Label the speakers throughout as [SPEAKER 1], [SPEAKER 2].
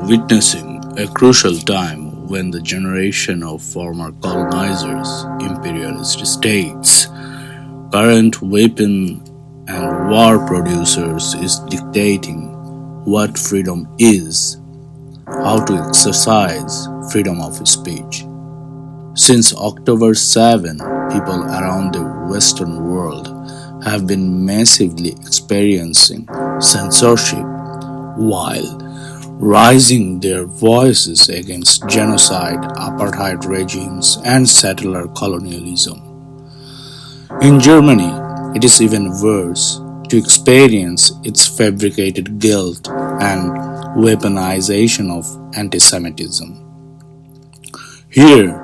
[SPEAKER 1] witnessing a crucial time when the generation of former colonizers, imperialist states, current weapon and war producers is dictating what freedom is, how to exercise freedom of speech. Since October 7, people around the Western world have been massively experiencing censorship while raising their voices against genocide, apartheid regimes, and settler colonialism. In Germany, it is even worse to experience its fabricated guilt and weaponization of antisemitism. Here,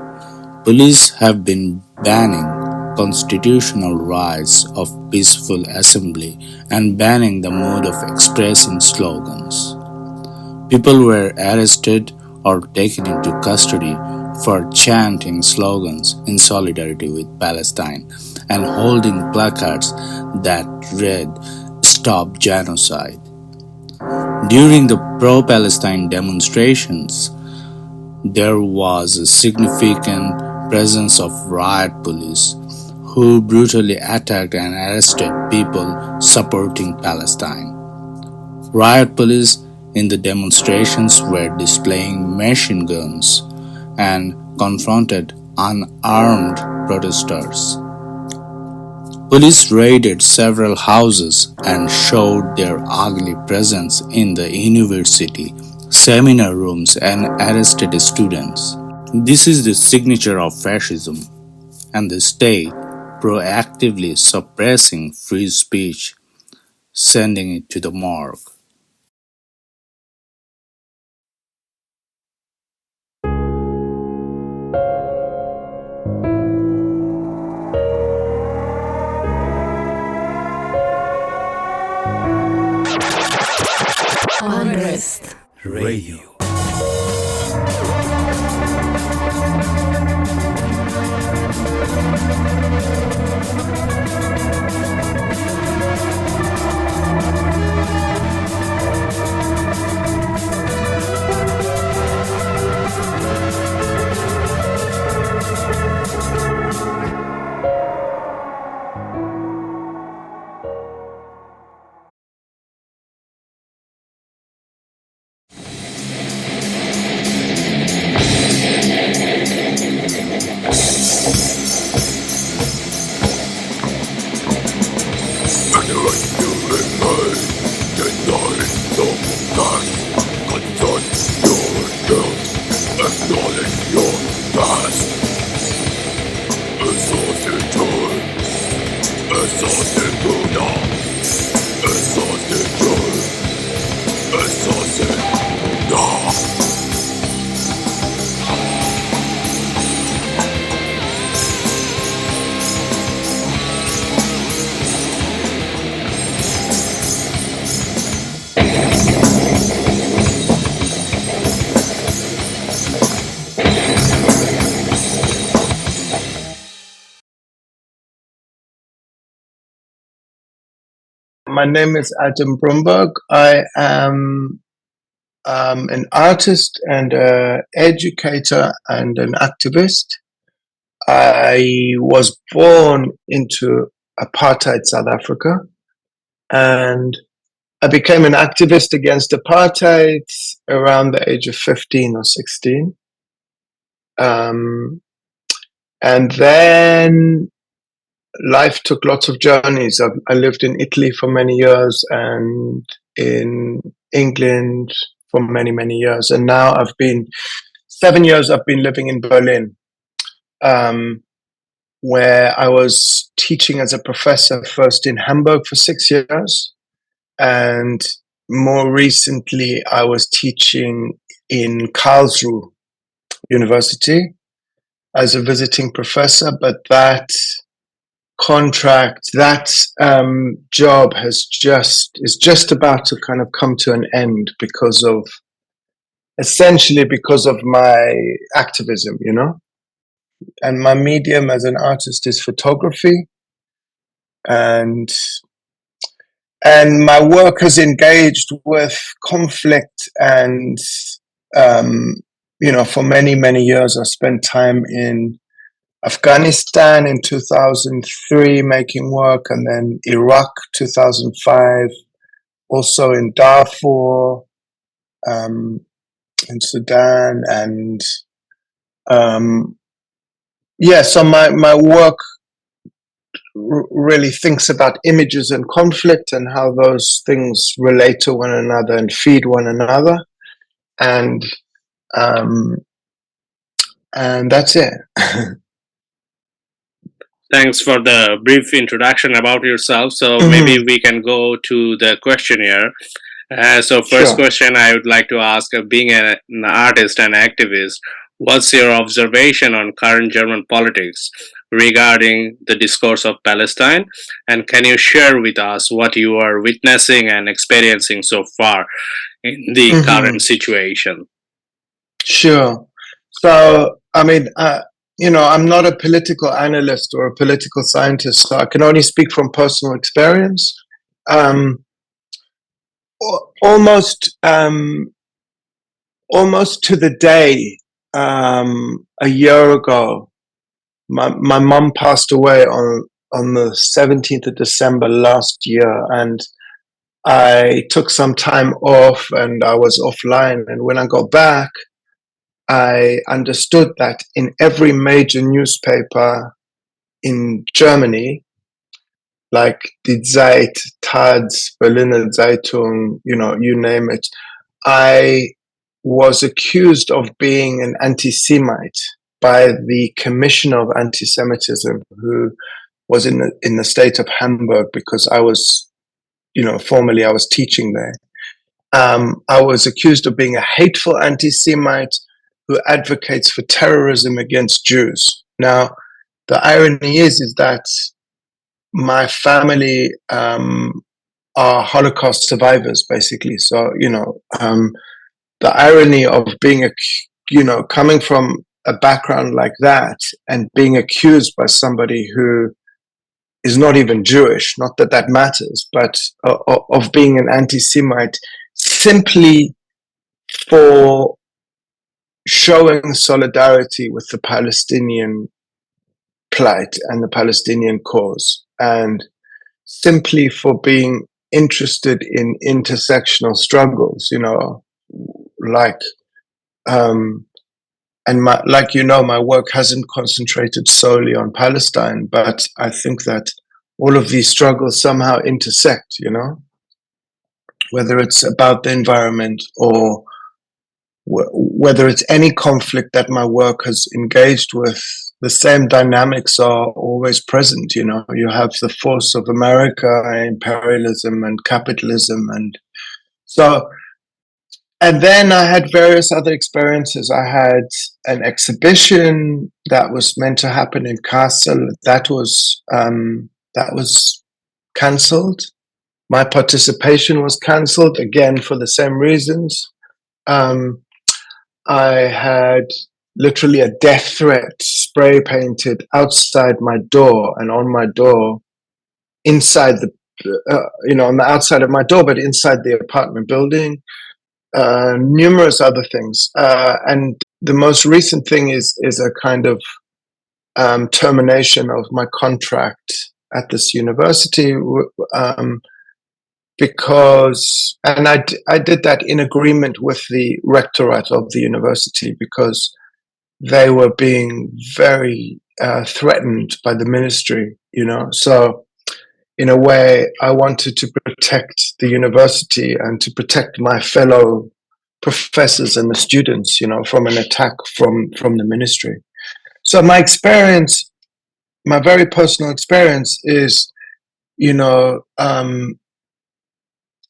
[SPEAKER 1] police have been banning constitutional rights of peaceful assembly and banning the mode of expressing slogans. People were arrested or taken into custody for chanting slogans in solidarity with Palestine and holding placards that read, "Stop Genocide." During the pro-Palestine demonstrations, there was a significant presence of riot police who brutally attacked and arrested people supporting Palestine. Riot police in the demonstrations were displaying machine guns and confronted unarmed protesters. Police raided several houses and showed their ugly presence in the university, seminar rooms, and arrested students. This is the signature of fascism, and the state proactively suppressing free speech, sending it to the morgue.
[SPEAKER 2] Unrest Radio.
[SPEAKER 3] My name is Adam Broomberg. I am an artist and an educator and an activist. I was born into apartheid South Africa, and I became an activist against apartheid around the age of 15 or 16. And then life took lots of journeys. I lived in Italy for many years and in England for many, many years. And now 7 years I've been living in Berlin, where I was teaching as a professor first in Hamburg for 6 years. And more recently, I was teaching in Karlsruhe University as a visiting professor, but that job is just about to kind of come to an end because of my activism, and my medium as an artist is photography, and my work has engaged with conflict and for many, many years, I spent time in Afghanistan in 2003 making work, and then Iraq 2005, also in Darfur, in Sudan, and so my work really thinks about images and conflict and how those things relate to one another and feed one another, and that's it.
[SPEAKER 1] Thanks for the brief introduction about yourself. So maybe we can go to the questionnaire. So first question I would like to ask, being an artist and activist, what's your observation on current German politics regarding the discourse of Palestine? And can you share with us what you are witnessing and experiencing so far in the current situation?
[SPEAKER 3] Sure. So, I mean, I'm not a political analyst or a political scientist, so I can only speak from personal experience. Almost to the day, a year ago, my mum passed away on the 17th of December last year, and I took some time off and I was offline. And when I got back, I understood that in every major newspaper in Germany, like Die Zeit, Taz, Berliner Zeitung, you name it, I was accused of being an anti-Semite by the Commissioner of Antisemitism, who was in the state of Hamburg, because I was, formerly I was teaching there. I was accused of being a hateful anti-Semite who advocates for terrorism against Jews. Now, the irony is that my family are Holocaust survivors, basically. So, the irony of being, coming from a background like that and being accused by somebody who is not even Jewish, not that that matters, but of being an anti-Semite simply for showing solidarity with the Palestinian plight and the Palestinian cause, and simply for being interested in intersectional struggles, like, and my work hasn't concentrated solely on Palestine, but I think that all of these struggles somehow intersect, whether it's about the environment or whether it's any conflict that my work has engaged with. The same dynamics are always present. You have the force of America, imperialism and capitalism. And then I had various other experiences. I had an exhibition that was meant to happen in Kassel. That was cancelled. My participation was cancelled, again, for the same reasons. I had literally a death threat spray painted outside my door and on my door, inside on the outside of my door, but inside the apartment building. Numerous other things. And the most recent thing is a kind of termination of my contract at this university, because, and I did that in agreement with the rectorate of the university, because they were being very threatened by the ministry, So in a way, I wanted to protect the university and to protect my fellow professors and the students, from an attack from the ministry. So my experience, my very personal experience is,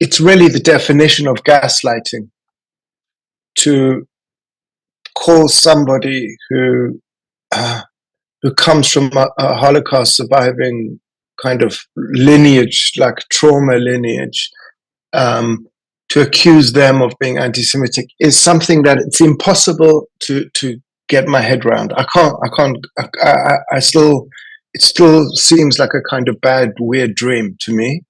[SPEAKER 3] it's really the definition of gaslighting to call somebody who comes from a Holocaust surviving kind of lineage, like trauma lineage, to accuse them of being anti-Semitic is something that it's impossible to get my head around. I still, it still seems like a kind of bad, weird dream to me.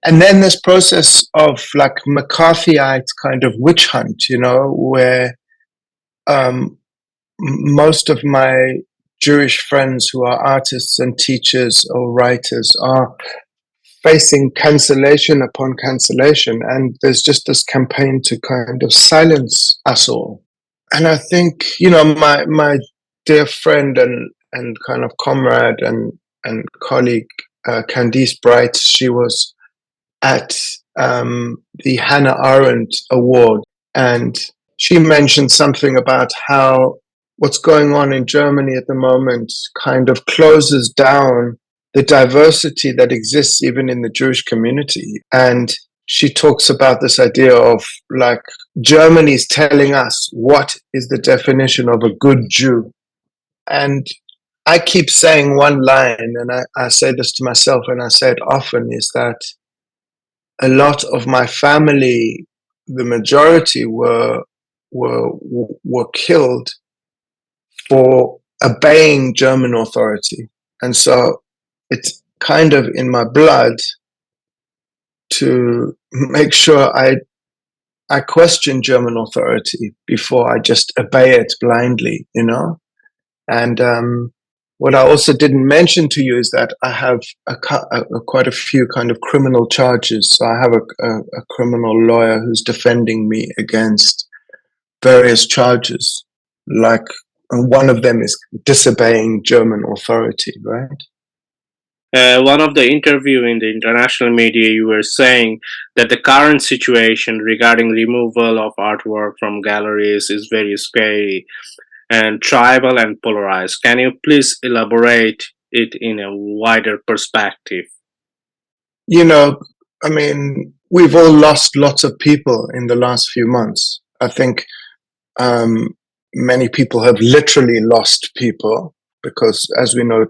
[SPEAKER 3] And then this process of like McCarthyite kind of witch hunt, you know, where most of my Jewish friends who are artists and teachers or writers are facing cancellation upon cancellation. And there's just this campaign to kind of silence us all. And I think, you know, my dear friend and kind of comrade and colleague, Candice Bright, she was at the Hannah Arendt Award, and she mentioned something about how what's going on in Germany at the moment kind of closes down the diversity that exists even in the Jewish community. And she talks about this idea of like Germany's telling us what is the definition of a good Jew. And I keep saying one line, and I say this to myself and I say it often, is that a lot of my family, the majority were killed for obeying German authority. And so it's kind of in my blood to make sure I question German authority before I just obey it blindly, you know? And what I also didn't mention to you is that I have quite a few kind of criminal charges. So I have a criminal lawyer who's defending me against various charges. Like one of them is disobeying German authority, right?
[SPEAKER 1] One of the interview in the international media, you were saying that the current situation regarding removal of artwork from galleries is very scary and tribal and polarized. Can you please elaborate it in a wider perspective?
[SPEAKER 3] You know, I mean, we've all lost lots of people in the last few months. I think many people have literally lost people because, as we know,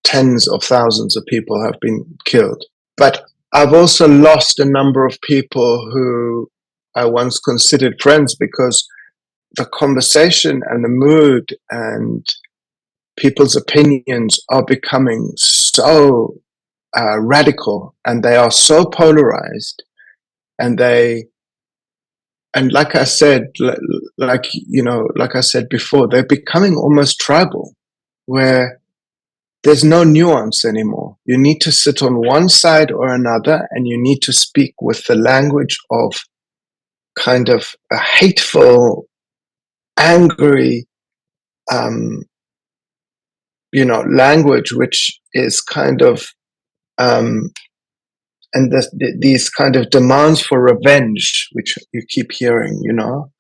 [SPEAKER 3] tens of thousands of people have been killed. But I've also lost a number of people who I once considered friends because the conversation and the mood and people's opinions are becoming so radical, and they are so polarized, and like I said, like I said before, they're becoming almost tribal, where there's no nuance anymore. You need to sit on one side or another, and you need to speak with the language of kind of a hateful, angry, language, which is kind of, and these kind of demands for revenge, which you keep hearing, you know.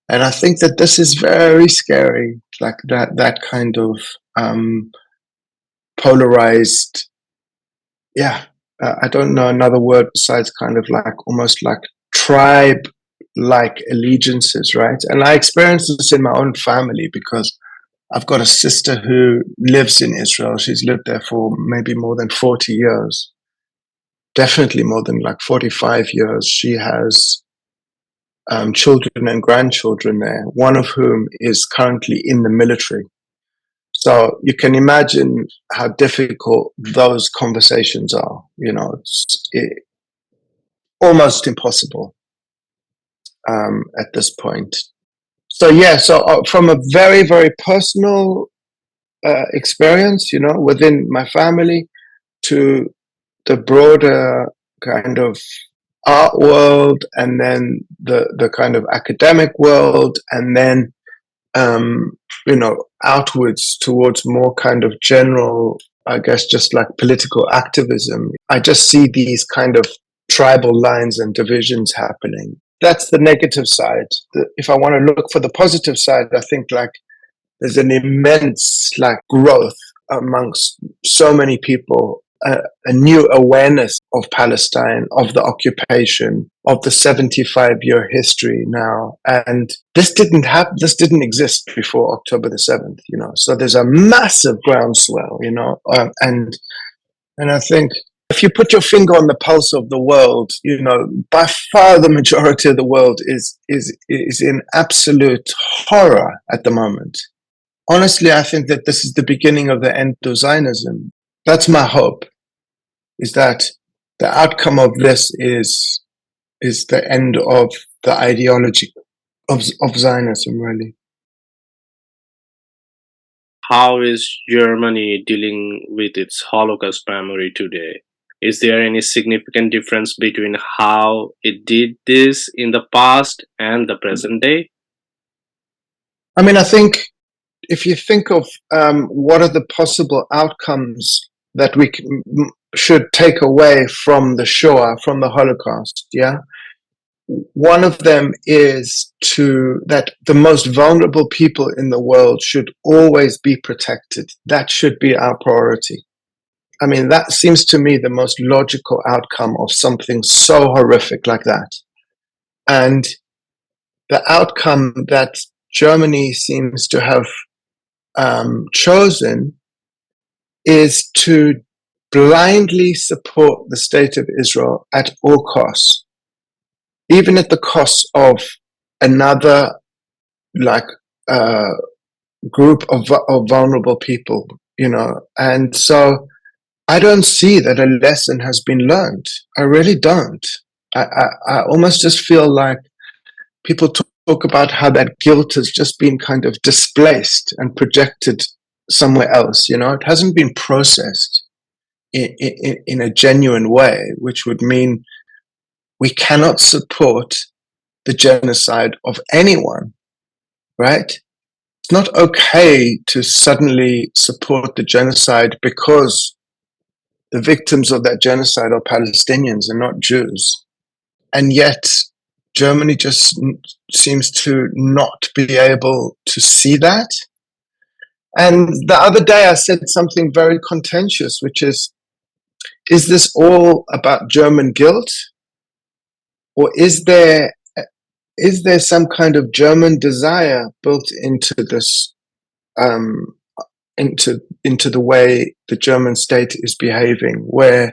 [SPEAKER 3] And I think that this is very scary, like that kind of polarized, I don't know another word besides kind of like almost like tribe like allegiances, right? And I experienced this in my own family because I've got a sister who lives in Israel. She's lived there for maybe more than 40 years, definitely more than like 45 years. She has children and grandchildren there, one of whom is currently in the military. So you can imagine how difficult those conversations are. You know, it's almost impossible at this point. So from a very, very personal experience, you know, within my family, to the broader kind of art world, and then the kind of academic world, and then outwards towards more kind of general, I guess, just like political activism. I just see these kind of tribal lines and divisions happening. That's the negative side. If I want to look for the positive side, I think like there's an immense like growth amongst so many people, a new awareness of Palestine, of the occupation, of the 75-year history now. And this didn't exist before October the 7th, you know. So there's a massive groundswell, you know, and I think if you put your finger on the pulse of the world, you know, by far the majority of the world is in absolute horror at the moment. Honestly, I think that this is the beginning of the end of Zionism. That's my hope, is that the outcome of this is the end of the ideology of Zionism, really.
[SPEAKER 1] How is Germany dealing with its Holocaust memory today? Is there any significant difference between how it did this in the past and the present day?
[SPEAKER 3] I mean, I think if you think of what are the possible outcomes that we should take away from the Shoah, from the Holocaust, yeah? One of them is that the most vulnerable people in the world should always be protected. That should be our priority. I mean, that seems to me the most logical outcome of something so horrific like that. And the outcome that Germany seems to have chosen is to blindly support the state of Israel at all costs, even at the cost of another group of vulnerable people, and so I don't see that a lesson has been learned. I really don't. I almost just feel like people talk about how that guilt has just been kind of displaced and projected somewhere else. It hasn't been processed in a genuine way, which would mean we cannot support the genocide of anyone, right? It's not okay to suddenly support the genocide because the victims of that genocide are Palestinians and not Jews. And yet Germany just seems to not be able to see that. And the other day I said something very contentious, which is this all about German guilt? Or is there some kind of German desire built into this, into the way the German state is behaving, where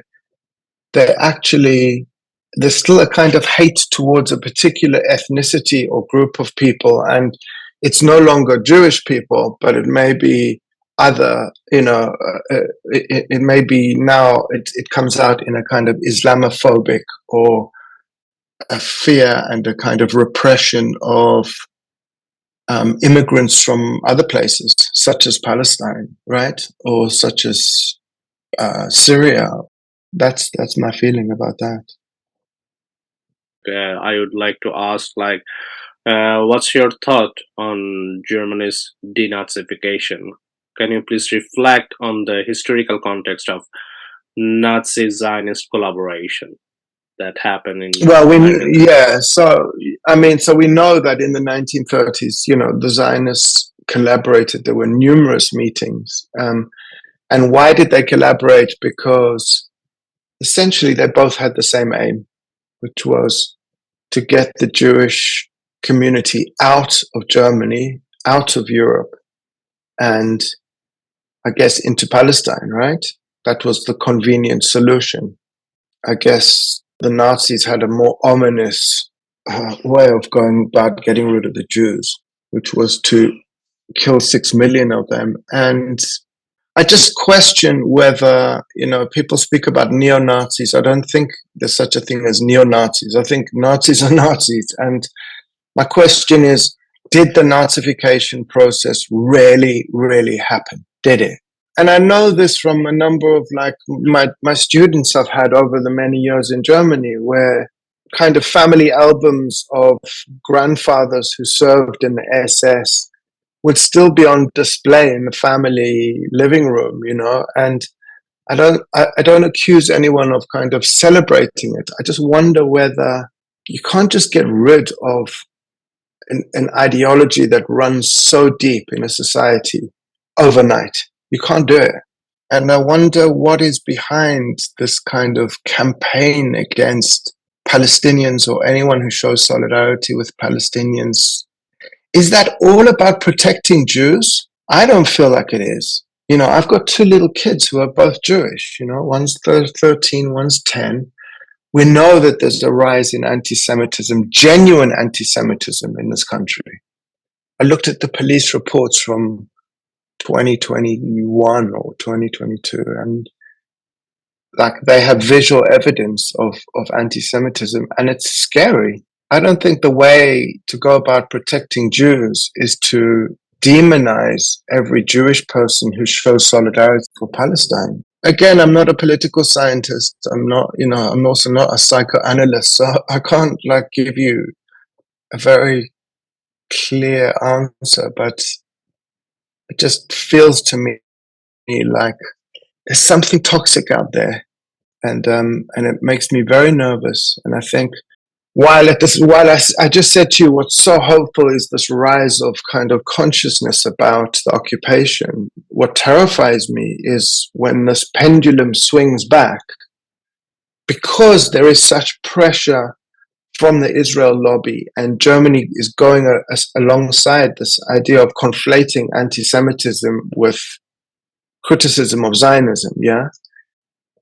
[SPEAKER 3] there's still a kind of hate towards a particular ethnicity or group of people, and it's no longer Jewish people, but it may be other, it may be now it comes out in a kind of Islamophobic or a fear and a kind of repression of immigrants from other places, such as Palestine, right, or such as Syria. That's my feeling about that.
[SPEAKER 1] I would like to ask, what's your thought on Germany's denazification? Can you please reflect on the historical context of Nazi-Zionist collaboration that happened in?
[SPEAKER 3] Well, so we know that in the 1930s, the Zionists collaborated. There were numerous meetings, and why did they collaborate? Because essentially they both had the same aim, which was to get the Jewish community out of Germany, out of Europe, and I guess into Palestine, right? That was the convenient solution. I guess the Nazis had a more ominous way of going about getting rid of the Jews, which was to kill 6 million of them. And I just question whether, people speak about neo-Nazis. I don't think there's such a thing as neo-Nazis. I think Nazis are Nazis. And my question is, did the Nazification process really, really happen? Did it? And I know this from a number of my students I've had over the many years in Germany, where kind of family albums of grandfathers who served in the SS would still be on display in the family living room, and I don't accuse anyone of kind of celebrating it. I just wonder whether you can't just get rid of an ideology that runs so deep in a society overnight. You can't do it. And I wonder what is behind this kind of campaign against Palestinians or anyone who shows solidarity with Palestinians. Is that all about protecting Jews? I don't feel like it is. I've got two little kids who are both Jewish. One's 13, one's 10. We know that there's a rise in anti-Semitism, genuine anti-Semitism in this country. I looked at the police reports from 2021 or 2022, and like they have visual evidence of anti-Semitism, and it's scary. I don't think the way to go about protecting Jews is to demonize every Jewish person who shows solidarity for Palestine. Again, I'm not a political scientist. I'm not, I'm also not a psychoanalyst, so I can't like give you a very clear answer, but it just feels to me like there's something toxic out there, and it makes me very nervous. And I think while I just said to you, what's so hopeful is this rise of kind of consciousness about the occupation. What terrifies me is when this pendulum swings back, because there is such pressure from the Israel lobby, and Germany is going alongside this idea of conflating anti-Semitism with criticism of Zionism. Yeah,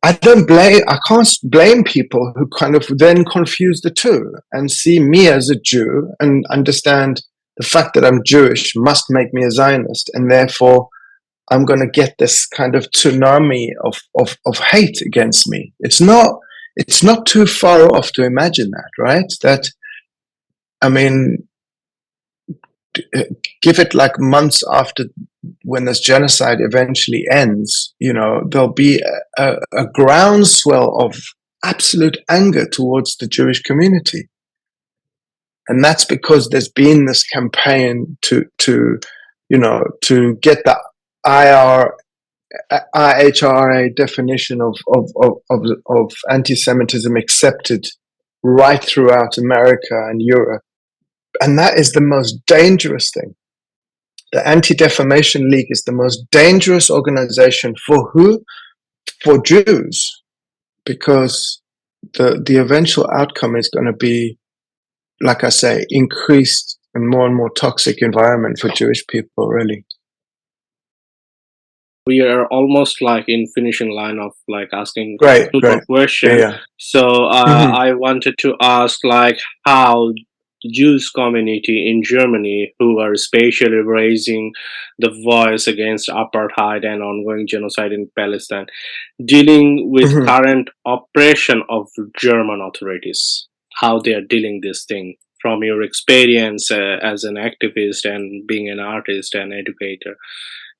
[SPEAKER 3] I can't blame people who kind of then confuse the two and see me as a Jew and understand the fact that I'm Jewish must make me a Zionist, and therefore I'm going to get this kind of tsunami of hate against me. It's not too far off to imagine that, right? That, I mean, give it like months after, when this genocide eventually ends, there'll be a groundswell of absolute anger towards the Jewish community. And that's because there's been this campaign to get the IHRA definition of anti-Semitism accepted right throughout America and Europe. And that is the most dangerous thing. The Anti-Defamation League is the most dangerous organization for who? For Jews, because the eventual outcome is going to be, like I say, increased and more toxic environment for Jewish people, really.
[SPEAKER 1] We are almost like in finishing line of like asking
[SPEAKER 3] Great.
[SPEAKER 1] question.
[SPEAKER 3] Yeah.
[SPEAKER 1] So I wanted to ask like how Jews community in Germany, who are especially raising the voice against apartheid and ongoing genocide in Palestine, dealing with current oppression of German authorities, how they are dealing this thing from your experience as an activist and being an artist and educator.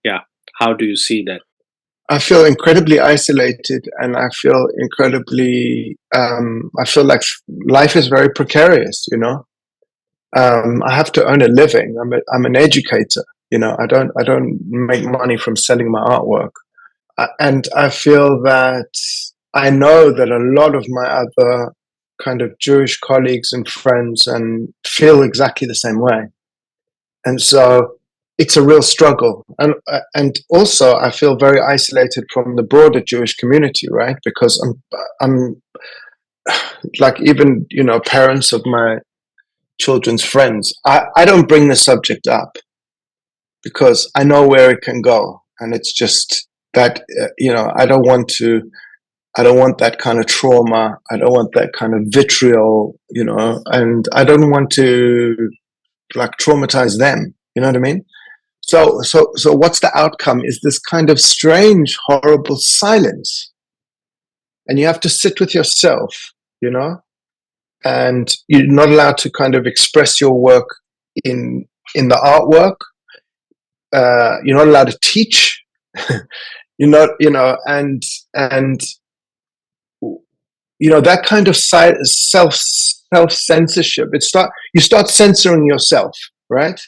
[SPEAKER 1] Yeah, how do you see that?
[SPEAKER 3] I feel incredibly isolated, and I feel I feel like life is very precarious, I have to earn a living. I'm an educator. I don't make money from selling my artwork, and I feel that I know that a lot of my other kind of Jewish colleagues and friends and feel exactly the same way, and so it's a real struggle. And also I feel very isolated from the broader Jewish community, right? Because I'm like, even parents of my children's friends, I don't bring the subject up because I know where it can go, and it's just that I don't want that kind of trauma. I don't want that kind of vitriol, and I don't want to like traumatize them. You know what I mean? So what's the outcome is this kind of strange, horrible silence, and you have to sit with yourself, and you're not allowed to kind of express your work in the artwork. You're not allowed to teach. You're not, and that kind of self censorship. You start censoring yourself, right?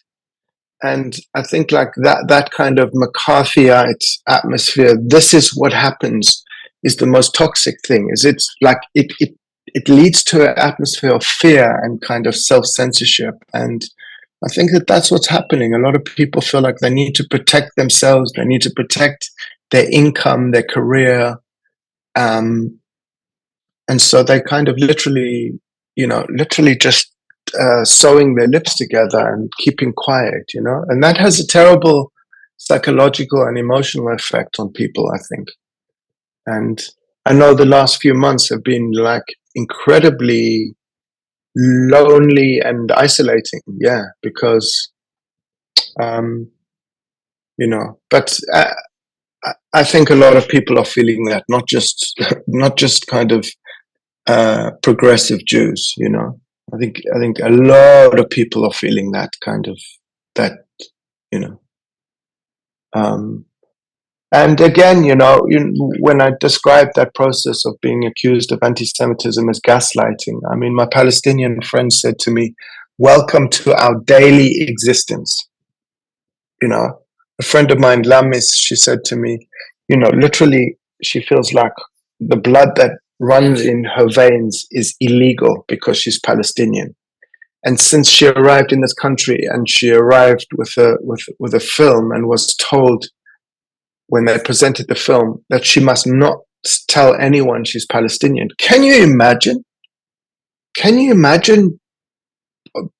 [SPEAKER 3] And I think like that kind of McCarthyite atmosphere. This is what happens. Is the most toxic thing. Is it's like it leads to an atmosphere of fear and kind of self censorship. And I think that's what's happening. A lot of people feel like they need to protect themselves. They need to protect their income, their career. And so they kind of literally just sewing their lips together and keeping quiet, and that has a terrible psychological and emotional effect on people, I think. And I know the last few months have been like incredibly lonely and isolating, because but I think a lot of people are feeling that, not just kind of progressive Jews, you know. I think a lot of people are feeling that kind of you know. And again, you know, when I described that process of being accused of anti-Semitism as gaslighting, I mean, my Palestinian friend said to me, "Welcome to our daily existence." You know, a friend of mine, Lamis, she said to me, you know, literally, she feels like the blood that runs in her veins is illegal because she's Palestinian. And since she arrived in this country, and she arrived with a film, and was told when they presented the film that she must not tell anyone she's Palestinian. Can you imagine? Can you imagine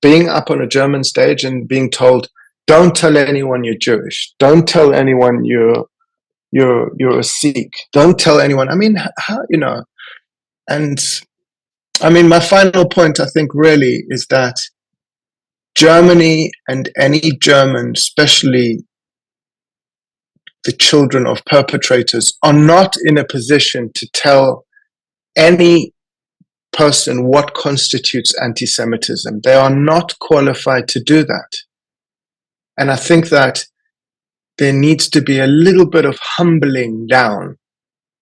[SPEAKER 3] being up on a German stage and being told, "Don't tell anyone you're Jewish. Don't tell anyone you're a Sikh. Don't tell anyone." I mean, how, you know? And I mean, my final point, I think, really is that Germany and any German, especially the children of perpetrators, are not in a position to tell any person what constitutes anti-Semitism. They are not qualified to do that. And I think that there needs to be a little bit of humbling down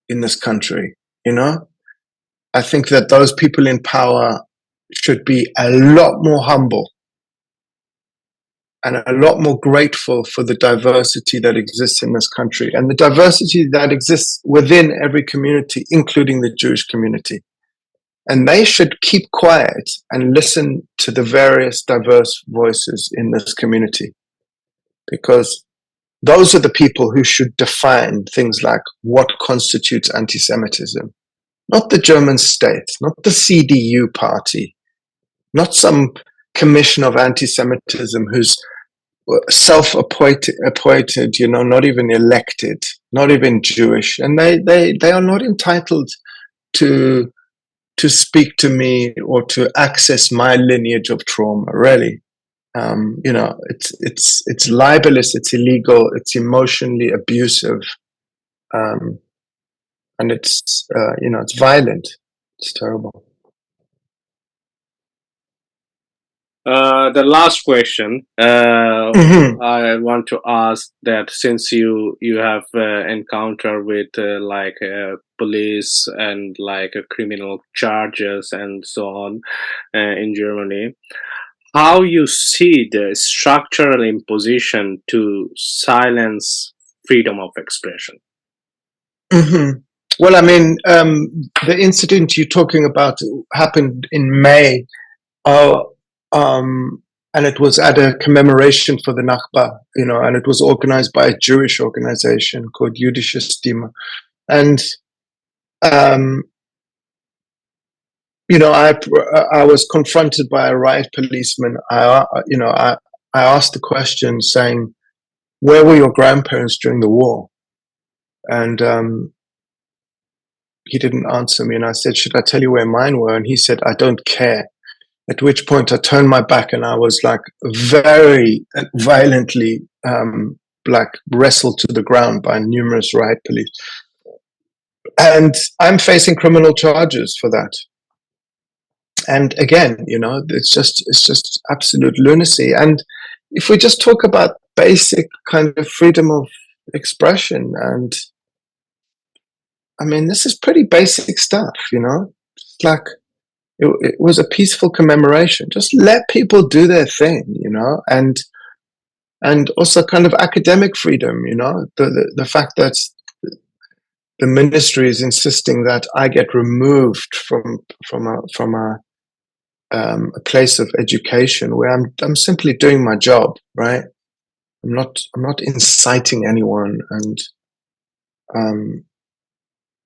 [SPEAKER 3] in this country, you know? I think that those people in power should be a lot more humble and a lot more grateful for the diversity that exists in this country, and the diversity that exists within every community, including the Jewish community. And they should keep quiet and listen to the various diverse voices in this community, because those are the people who should define things like what constitutes anti-Semitism. Not the German state, not the CDU party, not some commission of anti-Semitism who's self-appointed, you know, not even elected, not even Jewish. And they are not entitled to speak to me or to access my lineage of trauma, really. You know, it's libelous, it's illegal, it's emotionally abusive, and it's you know, it's violent, it's terrible.
[SPEAKER 1] The last question I want to ask, that since you have encounter with like police and like criminal charges and so on in Germany, how you see the structural imposition to silence freedom of expression?
[SPEAKER 3] Well, I mean, the incident you're talking about happened in May. And it was at a commemoration for the Nakba, you know, and it was organized by a Jewish organization called Jüdische Stimme. And, you know, I was confronted by a riot policeman. You know, I asked the question saying, "Where were your grandparents during the war?" And he didn't answer me. And I said, "Should I tell you where mine were?" And he said, "I don't care." At which point I turned my back and I was like very violently like wrestled to the ground by numerous riot police. And I'm facing criminal charges for that. And again, you know, it's just absolute lunacy. And if we just talk about basic kind of freedom of expression, and I mean, this is pretty basic stuff, you know, it's like, it was a peaceful commemoration. Just let people do their thing, you know, and also kind of academic freedom, you know, the fact that the ministry is insisting that I get removed from a place of education where I'm simply doing my job, right? I'm not inciting anyone, and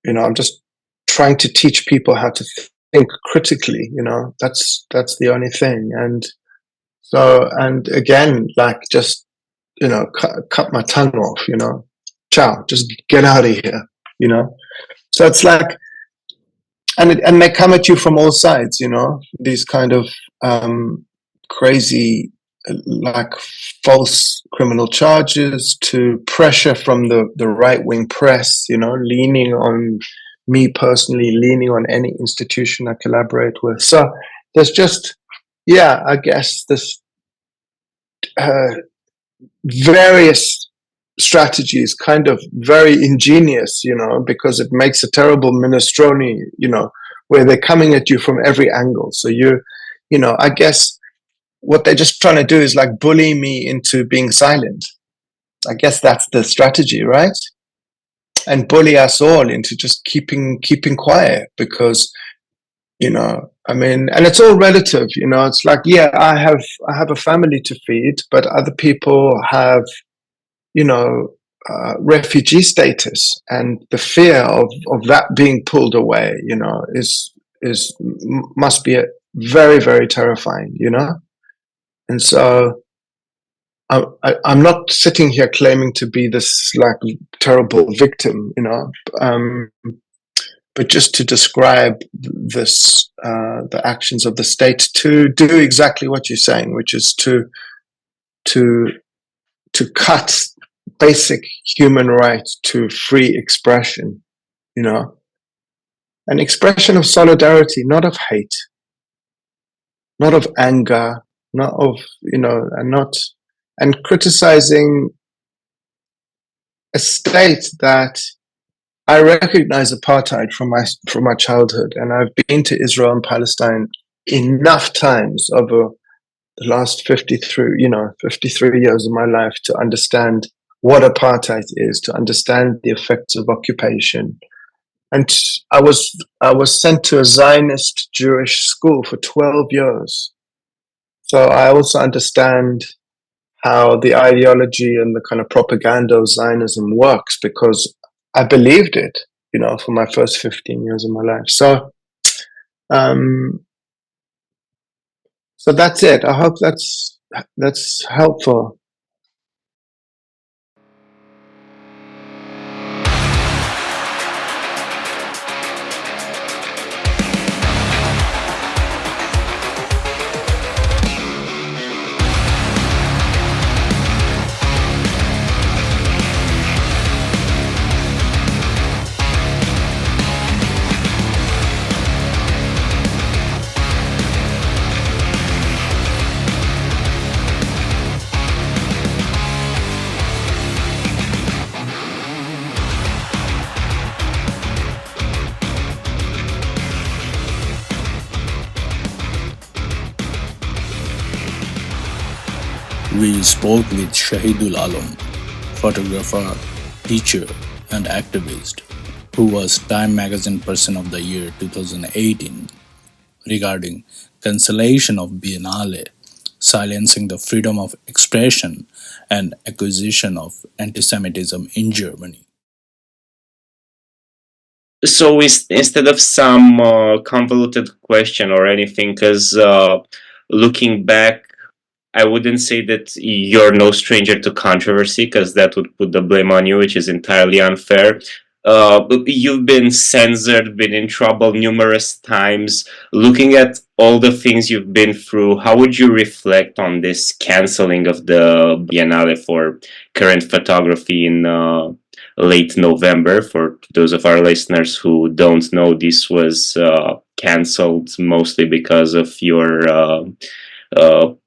[SPEAKER 3] you know, I'm just trying to teach people how to think critically, you know. That's the only thing. And so, and again, like, just, you know, cut my tongue off, you know, ciao, just get out of here, you know. So it's like, and they come at you from all sides, you know, these kind of crazy, like, false criminal charges to pressure from the right-wing press, leaning on me personally, leaning on any institution I collaborate with. So there's just, I guess this various strategies, kind of very ingenious, because it makes a terrible minestrone, where they're coming at you from every angle. So I guess what they're just trying to do is like bully me into being silent. I guess that's the strategy, right? And bully us all into just keeping quiet because, and it's all relative, it's like, I have a family to feed, but other people have, refugee status, and the fear of that being pulled away, must be very, very terrifying, And so I'm not sitting here claiming to be this like terrible victim, but just to describe this, the actions of the state to do exactly what you're saying, which is to cut basic human rights to free expression, an expression of solidarity, not of hate, not of anger, not of, and criticizing a state that I recognize apartheid from my childhood, and I've been to Israel and Palestine enough times over the last 53 years of my life to understand what apartheid is, to understand the effects of occupation. And I was sent to a Zionist Jewish school for 12 years. So I also understand how the ideology and the kind of propaganda of Zionism works, because I believed it, for my first 15 years of my life. So, so that's it. I hope that's helpful.
[SPEAKER 2] We spoke with Shahidul, photographer, teacher, and activist, who was Time Magazine Person of the Year 2018, regarding cancellation of Biennale, silencing the freedom of expression, and acquisition of antisemitism in Germany.
[SPEAKER 4] So instead of some convoluted question or anything, because looking back, I wouldn't say that you're no stranger to controversy, because that would put the blame on you, which is entirely unfair. You've been censored, been in trouble numerous times. Looking at all the things you've been through, how would you reflect on this canceling of the Biennale for current photography in late November? For those of our listeners who don't know, this was cancelled mostly because of your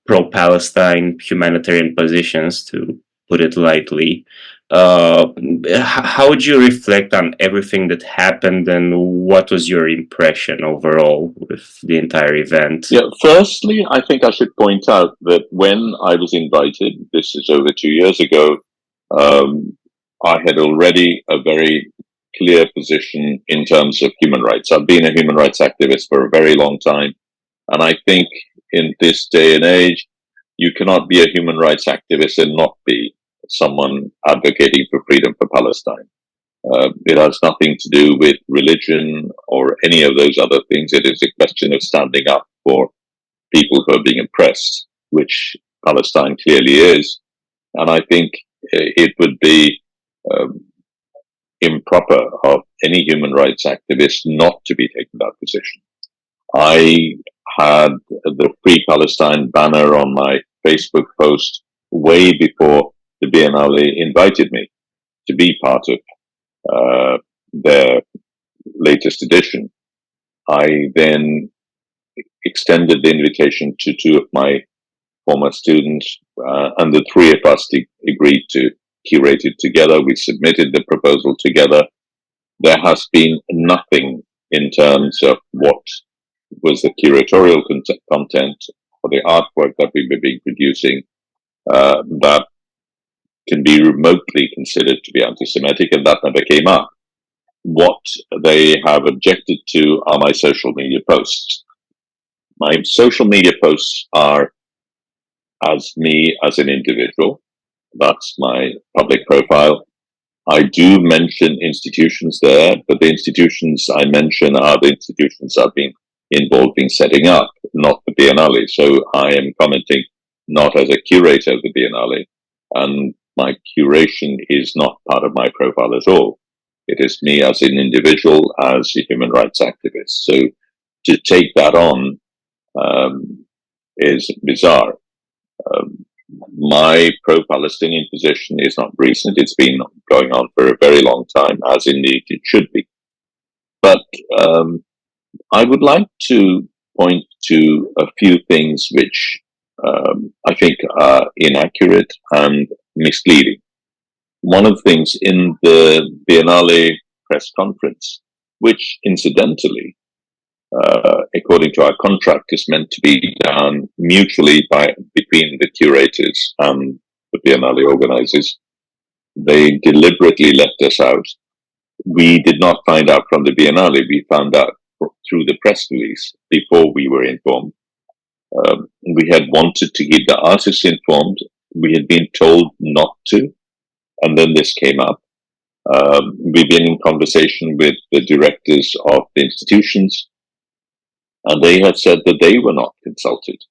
[SPEAKER 4] pro-Palestine humanitarian positions, to put it lightly. How would you reflect on everything that happened, and what was your impression overall with the entire event?
[SPEAKER 5] Yeah, firstly, I think I should point out that when I was invited, this is over 2 years ago, I had already a very clear position in terms of human rights. I've been a human rights activist for a very long time, and I think in this day and age, you cannot be a human rights activist and not be someone advocating for freedom for Palestine. It has nothing to do with religion or any of those other things. It is a question of standing up for people who are being oppressed, which Palestine clearly is. And I think it would be improper of any human rights activist not to be taking that position. I had the Free Palestine banner on my Facebook post way before the Biennale invited me to be part of their latest edition, I then extended the invitation to two of my former students, and the three of us agreed to curate it together. We submitted the proposal together. There has been nothing in terms of what was the curatorial content or the artwork that we were being producing that can be remotely considered to be anti-Semitic, and that never came up. What they have objected to are my social media posts. My social media posts are as me as an individual. That's my public profile. I do mention institutions there, but the institutions I mention are the institutions I've been involved in setting up, not the Biennale. So I am commenting not as a curator of the Biennale, and my curation is not part of my profile at all. It is me as an individual, as a human rights activist. So to take that on is bizarre. My pro-Palestinian position is not recent. It's been going on for a very long time, as indeed it should be. But I would like to point to a few things which I think are inaccurate and misleading. One of the things in the Biennale press conference, which incidentally, according to our contract, is meant to be done mutually between the curators and the Biennale organizers, they deliberately left us out. We did not find out from the Biennale. We found out through the press release before we were informed. We had wanted to keep the artists informed. We had been told not to, and then this came up. We've been in conversation with the directors of the institutions, and they had said that they were not consulted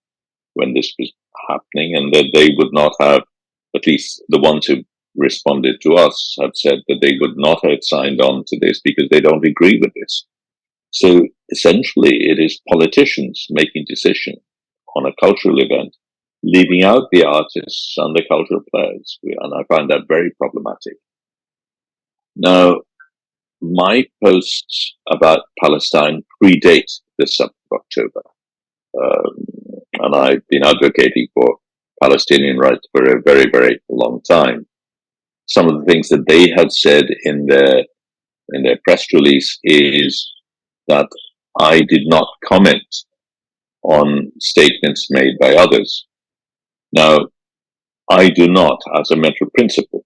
[SPEAKER 5] when this was happening, and that they would not have, at least the ones who responded to us, have said that they would not have signed on to this because they don't agree with this. So essentially, it is politicians making decisions on a cultural event, leaving out the artists and the cultural players, and I find that very problematic. Now, my posts about Palestine predate the 7th of October, and I've been advocating for Palestinian rights for a very, very long time. Some of the things that they had said in their press release is that I did not comment on statements made by others. Now, I do not, as a matter of principle,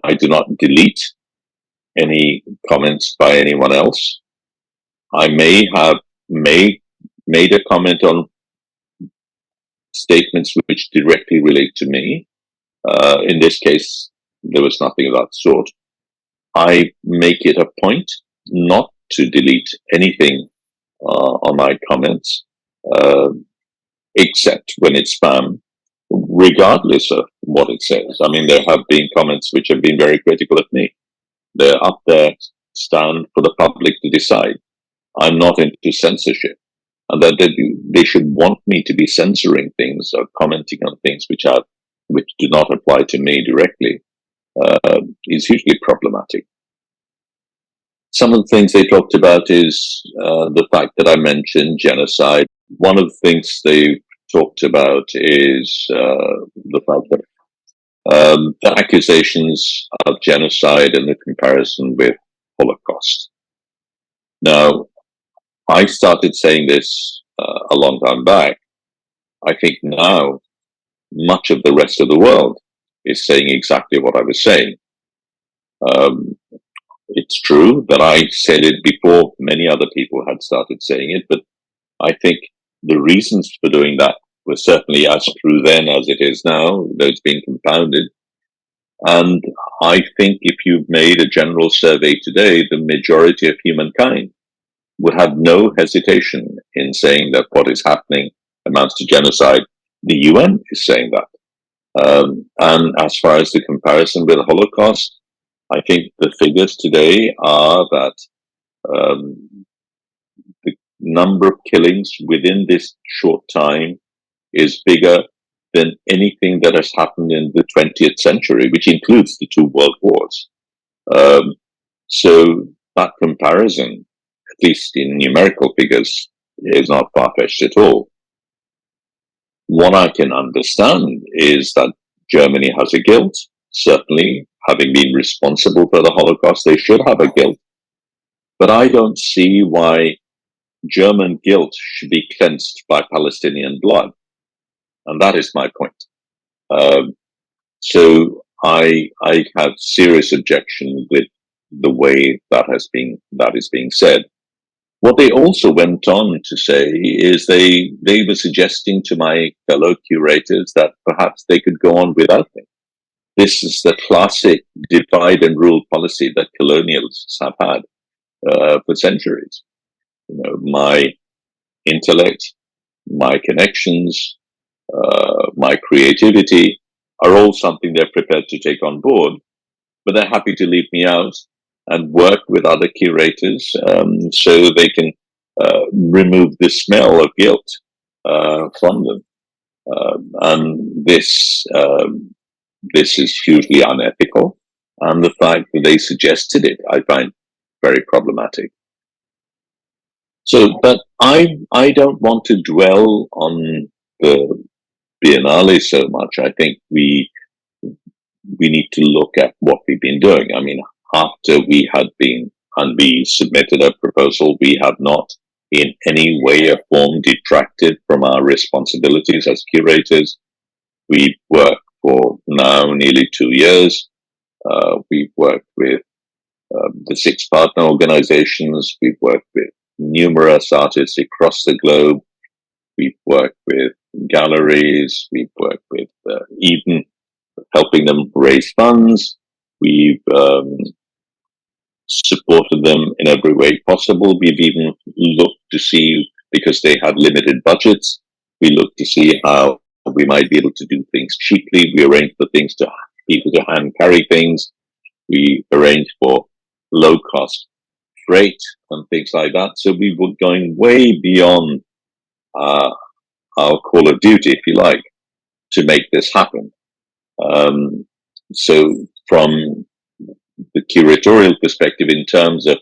[SPEAKER 5] I do not delete any comments by anyone else. I may have made a comment on statements which directly relate to me. In this case, there was nothing of that sort. I make it a point not to delete anything on my comments, except when it's spam, regardless of what it says. I mean, there have been comments which have been very critical of me. They're up there, stand for the public to decide. I'm not into censorship, and that they should want me to be censoring things or commenting on things which do not apply to me directly is hugely problematic. Some of the things they talked about is the fact that I mentioned genocide. One of the things they talked about is the fact that the accusations of genocide and the comparison with Holocaust. Now, I started saying this a long time back. I think now much of the rest of the world is saying exactly what I was saying. It's true that I said it before many other people had started saying it, but I think the reasons for doing that were certainly as true then as it is now, though it's been compounded. And I think if you made a general survey today, the majority of humankind would have no hesitation in saying that what is happening amounts to genocide. The UN is saying that. And as far as the comparison with the Holocaust, I think the figures today are that the number of killings within this short time is bigger than anything that has happened in the 20th century, which includes the two world wars. So that comparison, at least in numerical figures, is not far-fetched at all. What I can understand is that Germany has a guilt. Certainly, having been responsible for the Holocaust, they should have a guilt. But I don't see why German guilt should be cleansed by Palestinian blood. And that is my point. So I have serious objection with the way that is being said. What they also went on to say is they were suggesting to my fellow curators that perhaps they could go on without me. This is the classic divide and rule policy that colonialists have had for centuries. My intellect, my connections, my creativity are all something they're prepared to take on board, but they're happy to leave me out and work with other curators so they can remove the smell of guilt from them. And this is hugely unethical. And the fact that they suggested it, I find very problematic. So, but I don't want to dwell on the Biennale so much. I think we need to look at what we've been doing. I mean, after we had been and we submitted a proposal, we have not in any way or form detracted from our responsibilities as curators. We've worked for now nearly 2 years. We've worked with the 6 partner organizations. We've worked with numerous artists across the globe. We've worked with galleries. We've worked with even helping them raise funds. We've supported them in every way possible. We've even looked to see, because they had limited budgets, we looked to see how we might be able to do things cheaply. We arranged for things to people to hand carry things. We arranged for low-cost freight and things like that. So we were going way beyond our call of duty, if you like, to make this happen. So from the curatorial perspective, in terms of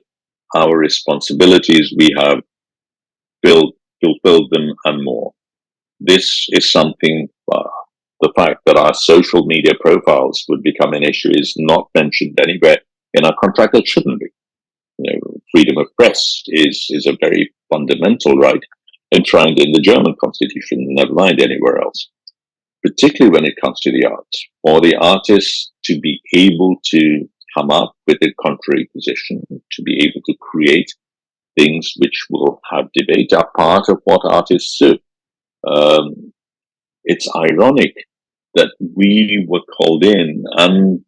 [SPEAKER 5] our responsibilities, we have fulfilled them and more. This is something, the fact that our social media profiles would become an issue is not mentioned anywhere in our contract. That shouldn't be. Freedom of press is a very fundamental right enshrined in the German constitution, never mind anywhere else. Particularly when it comes to the arts, for the artists to be able to come up with a contrary position, to be able to create things which will have debate, are part of what artists do. It's ironic that we were called in, and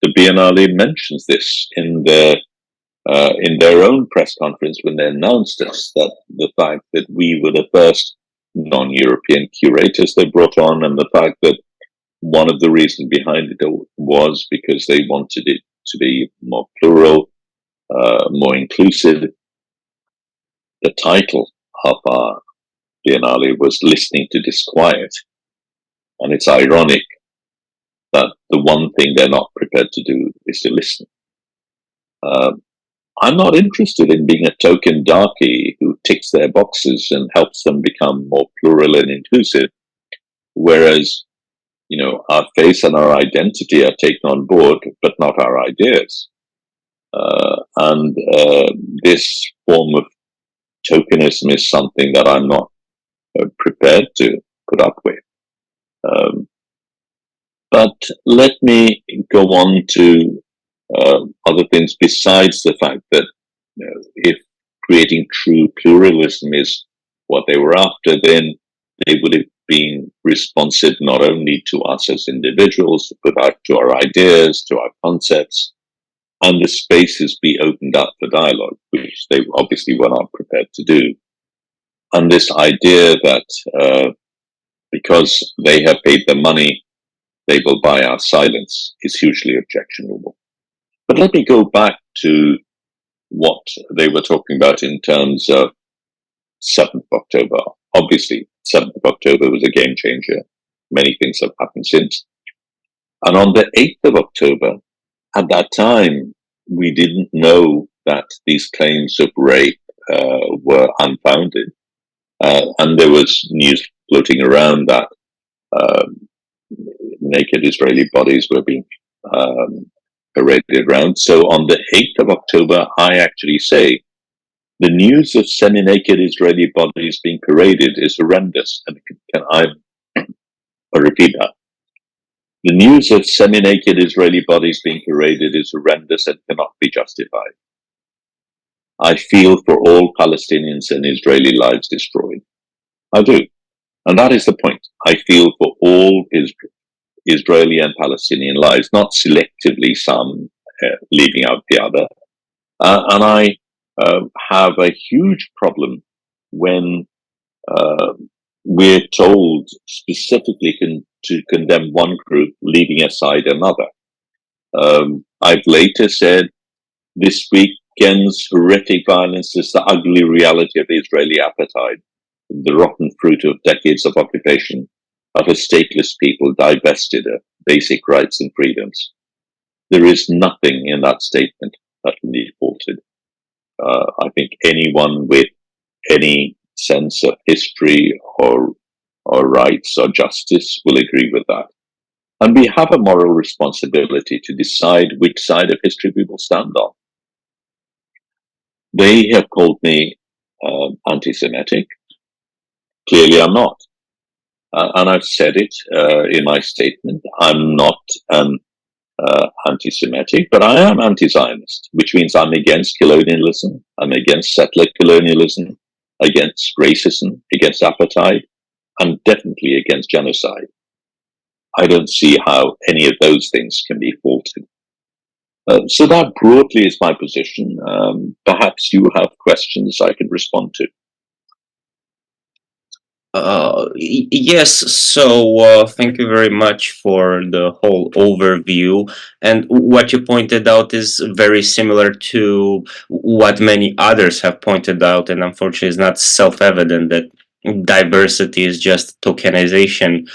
[SPEAKER 5] the Biennale mentions this in their own press conference when they announced us, that the fact that we were the first non-European curators they brought on, and the fact that one of the reasons behind it was because they wanted it to be more plural, more inclusive. The title of our Biennale was Listening to Disquiet. And it's ironic that the one thing they're not prepared to do is to listen. I'm not interested in being a token darkie who ticks their boxes and helps them become more plural and inclusive, whereas, our face and our identity are taken on board, but not our ideas. And this form of tokenism is something that I'm not prepared to put up with. But let me go on to other things besides the fact that if creating true pluralism is what they were after, then they would have been responsive not only to us as individuals, but to our ideas, to our concepts, and the spaces be opened up for dialogue, which they obviously were not prepared to do. And this idea that because they have paid the money, they will buy our silence is hugely objectionable. But let me go back to what they were talking about in terms of 7th of October. Obviously, 7th of October was a game changer. many things have happened since. And on the 8th of October, at that time, we didn't know that these claims of rape were unfounded. And there was news floating around that naked Israeli bodies were being paraded around. So on the 8th of October, I actually say, the news of semi-naked Israeli bodies being paraded is horrendous. And I'll repeat that. The news of semi-naked Israeli bodies being paraded is horrendous and cannot be justified. I feel for all Palestinians and Israeli lives destroyed. I do. And that is the point. I feel for all Israeli and Palestinian lives, not selectively some leaving out the other. And I have a huge problem when we're told specifically to condemn one group, leaving aside another. I've later said this weekend's horrific violence is the ugly reality of the Israeli apartheid, the rotten fruit of decades of occupation of a stateless people divested of basic rights and freedoms. There is nothing in that statement that can be faulted. I think anyone with any sense of history or rights or justice will agree with that. And we have a moral responsibility to decide which side of history we will stand on. They have called me anti-Semitic. Clearly I'm not. And I've said it in my statement. I'm not anti-Semitic, but I am anti-Zionist, which means I'm against colonialism, I'm against settler colonialism, against racism, against apartheid, I'm definitely against genocide. I don't see how any of those things can be faulted. So that broadly is my position. Perhaps you have questions I could respond to.
[SPEAKER 4] Yes, so thank you very much for the whole overview. And what you pointed out is very similar to what many others have pointed out, and unfortunately, it's not self-evident that diversity is just tokenization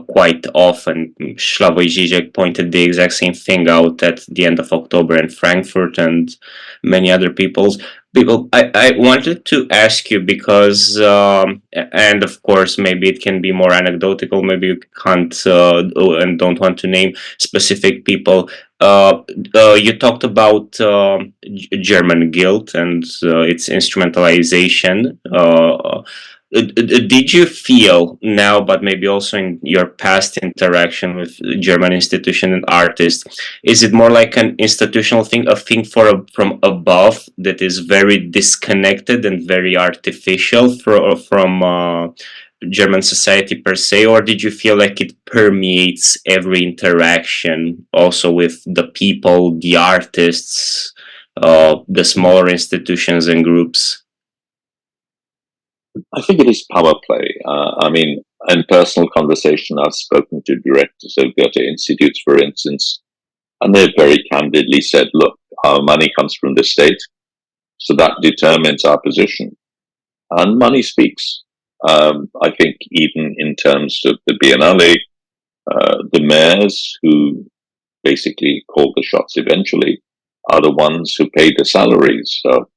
[SPEAKER 4] quite often. Slavoj Žižek pointed the exact same thing out at the end of October in Frankfurt, and many other people. I wanted to ask you because, and of course, maybe it can be more anecdotal, maybe you can't and don't want to name specific people. You talked about German guilt and its instrumentalization. Did you feel now, but maybe also in your past interaction with German institution and artists, is it more like an institutional thing, a thing from above that is very disconnected and very artificial from German society per se, or did you feel like it permeates every interaction, also with the people, the artists, the smaller institutions and groups?
[SPEAKER 5] I think it is power play. I mean, in personal conversation, I've spoken to directors of Goethe institutes, for instance, and they've very candidly said, look, our money comes from the state, so that determines our position. And money speaks. I think even in terms of the Biennale, the mayors who basically call the shots eventually are the ones who pay the salaries of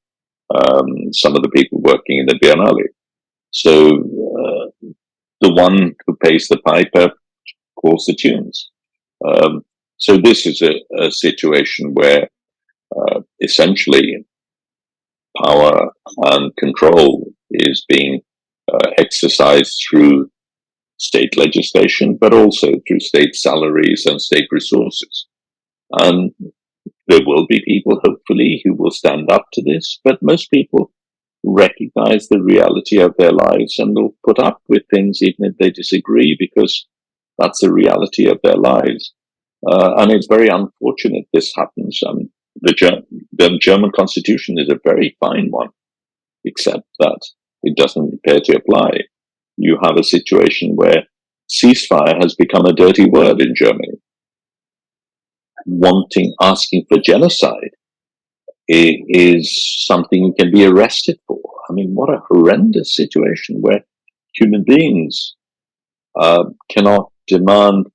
[SPEAKER 5] some of the people working in the Biennale. So the one who pays the piper calls the tunes. So this is a situation where essentially power and control is being exercised through state legislation, but also through state salaries and state resources. And there will be people, hopefully, who will stand up to this, but most people recognize the reality of their lives and will put up with things even if they disagree, because that's the reality of their lives. And it's very unfortunate this happens. The German constitution is a very fine one, except that it doesn't appear to apply. You have a situation where ceasefire has become a dirty word in Germany. Asking for genocide is something you can be arrested for. I mean, what a horrendous situation where human beings cannot demand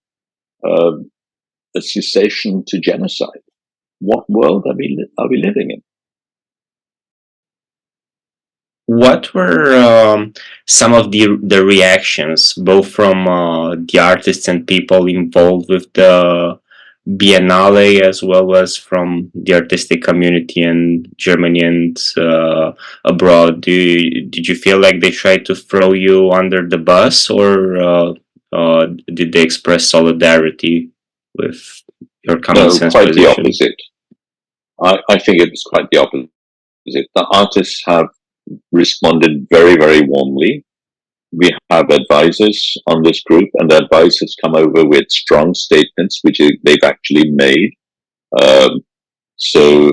[SPEAKER 5] a cessation to genocide. What world are we living in?
[SPEAKER 4] What were some of the reactions, both from the artists and people involved with the Biennale, as well as from the artistic community in Germany and abroad? Did you feel like they tried to throw you under the bus, or did they express solidarity with your common sense
[SPEAKER 5] quite
[SPEAKER 4] position?
[SPEAKER 5] the opposite. I think it was quite the opposite. The artists have responded very, very warmly. We have advisors on this group, and the advisors come over with strong statements, which they've actually made. So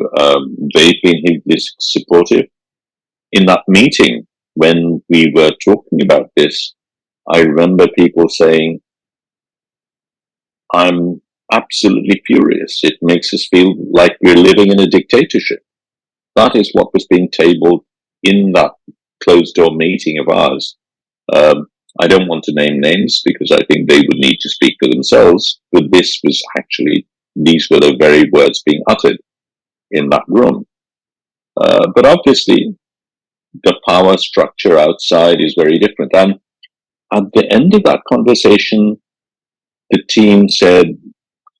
[SPEAKER 5] they've been hugely supportive. In that meeting, when we were talking about this, I remember people saying, I'm absolutely furious. It makes us feel like we're living in a dictatorship. That is what was being tabled in that closed-door meeting of ours. I don't want to name names because I think they would need to speak for themselves, but these were the very words being uttered in that room. But obviously, the power structure outside is very different. And at the end of that conversation, the team said,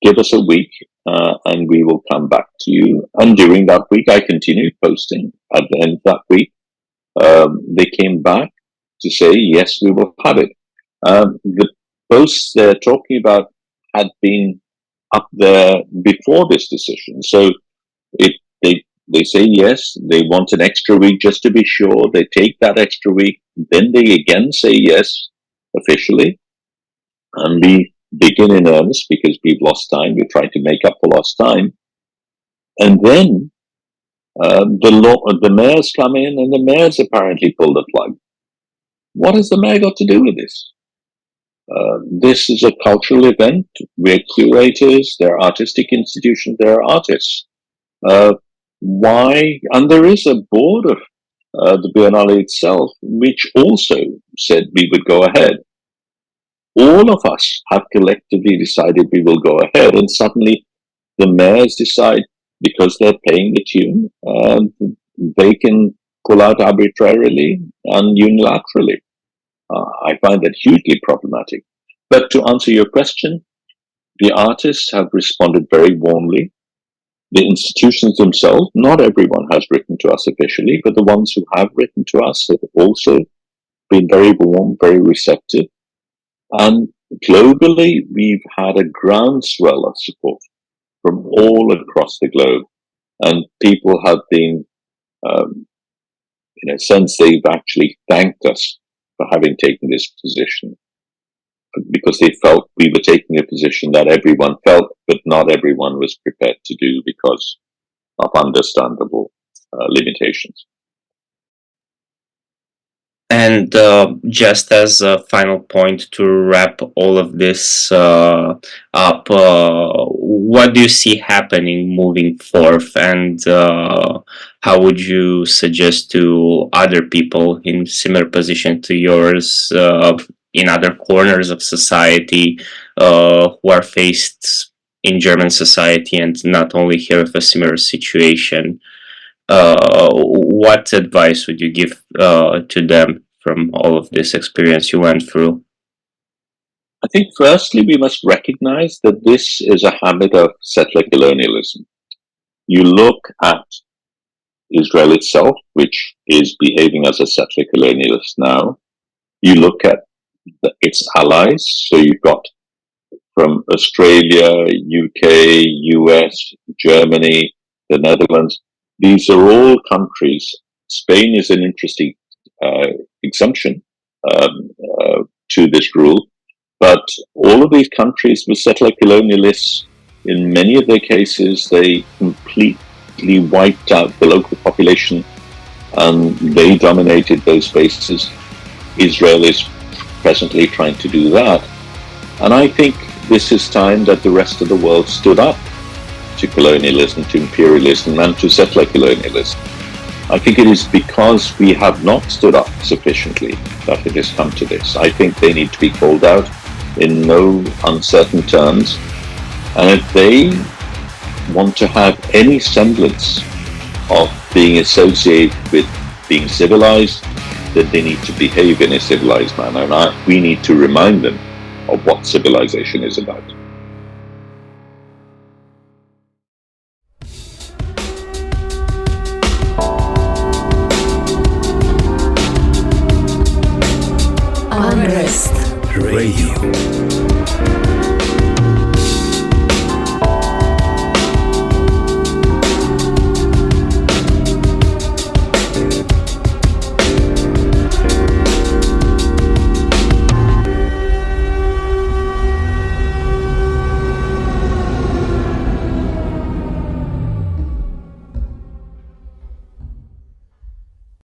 [SPEAKER 5] give us a week and we will come back to you. And during that week, I continued posting. At the end of that week, they came back to say, yes, we will have it. The posts they're talking about had been up there before this decision. So they say yes, they want an extra week just to be sure. They take that extra week. Then they again say yes, officially. And we begin in earnest because we've lost time. We're trying to make up for lost time. And then the mayors come in, and the mayors apparently pull the plug. What has the mayor got to do with this? This is a cultural event. We're curators. There are artistic institutions. There are artists. Why? And there is a board of the Biennale itself, which also said we would go ahead. All of us have collectively decided we will go ahead, and suddenly the mayors decide, because they're paying the tune, they can pull out arbitrarily and unilaterally. I find that hugely problematic. But to answer your question, the artists have responded very warmly. The institutions themselves, not everyone has written to us officially, but the ones who have written to us have also been very warm, very receptive. And globally, we've had a groundswell of support from all across the globe. And people have been, in a sense, they've actually thanked us for having taken this position, because they felt we were taking a position that everyone felt, but not everyone was prepared to do because of understandable limitations.
[SPEAKER 4] And just as a final point to wrap all of this up, what do you see happening moving forth, and how would you suggest to other people in similar position to yours, in other corners of society, who are faced in German society and not only here with a similar situation? What advice would you give to them from all of this experience you went through?
[SPEAKER 5] I think firstly, we must recognize that this is a habit of settler colonialism. You look at Israel itself, which is behaving as a settler colonialist now. You look at its allies. So you've got from Australia, UK, US, Germany, the Netherlands. These are all countries. Spain is an interesting exemption to this rule, but all of these countries were settler colonialists. In many of their cases, they completely wiped out the local population, and they dominated those spaces. Israel is presently trying to do that, and I think this is time that the rest of the world stood up to colonialism, to imperialism, and to settler colonialism. I think it is because we have not stood up sufficiently that it has come to this. I think they need to be called out. in no uncertain terms. And if they want to have any semblance of being associated with being civilized, then they need to behave in a civilized manner. And we need to remind them of what civilization is about.
[SPEAKER 6] Unrest Radio.